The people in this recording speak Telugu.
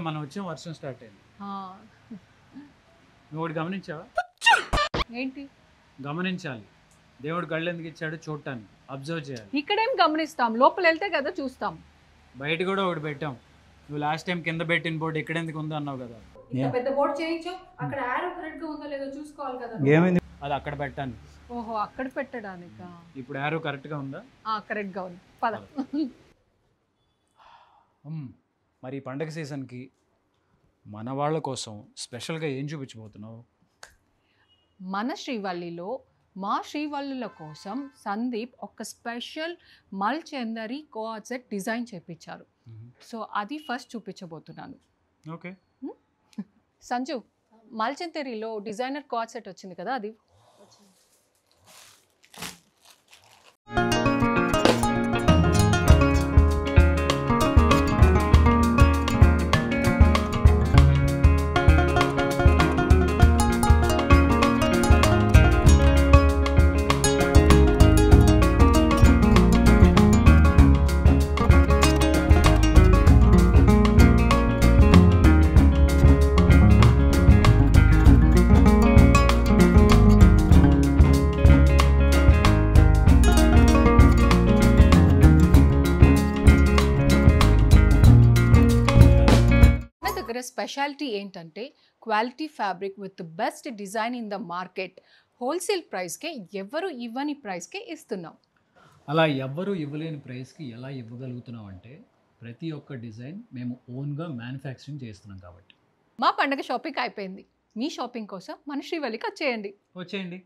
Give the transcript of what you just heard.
మనం వచ్చాం వర్షం స్టార్ట్ అయింది. ఆ, నువ్వు ఒకటి గమనించావా? ఏంటి గమనించాలి. దేవుడు కళ్ళు ఎందుకు ఇచ్చాడు? చూడటానికి, అబ్జర్వ్ చేయాలి. ఇక్కడేం గమనిస్తాం, లోపల వెళ్తే కదా చూస్తాం. బయట కూడా ఒకటి పెట్టాం. నువ్వు లాస్ట్ టైం కింద పెట్టిన బోర్డు ఇక్కడ ఎందుకు ఉందో అన్నావు కదా. పెద్ద బోర్డు చేయించు, అక్కడ యారో కరెక్ట్ గా ఉందో లేదో చూసుకోవాలి కదా. ఏమైంది? అది అక్కడ పెట్టాను. ఓహో, అక్కడ పెట్టడానికా? ఇప్పుడు యారో కరెక్ట్ గా ఉందా? కరెక్ట్ గా ఉంది, పద. మరి ఈ పండగ సీజన్కి మన వాళ్ళ కోసం స్పెషల్గా ఏం చూపించబోతున్నావు? మన శ్రీవల్లిలో మా శ్రీవల్లుల కోసం సందీప్ ఒక స్పెషల్ మల్చందరి కోఆర్డ్ సెట్ డిజైన్ చేయించారు. సో అది ఫస్ట్ చూపించబోతున్నాను. ఓకే సంజు, మల్చందరిలో డిజైనర్ కోఆర్డ్ సెట్ వచ్చింది కదా, అది స్పెషాలిటీ ఏంటంటే quality fabric with best design in the market. Wholesale ప్రైస్కే ఎవరు ఇవ్వని ప్రైస్కే ఇస్తున్నాం. అలా ఎవ్వరూ ఇవ్వలేని ప్రైస్కి ఎలా ఇవ్వగలుగుతున్నాం అంటే ప్రతి ఒక్క డిజైన్ మేము ఓన్గా మ్యానుఫ్యాక్చరింగ్ చేస్తున్నాం కాబట్టి. మా పండగ షాపింగ్ అయిపోయింది. మీ షాపింగ్ కోసం మన శ్రీవల్లికి వచ్చేయండి. వచ్చేయండి.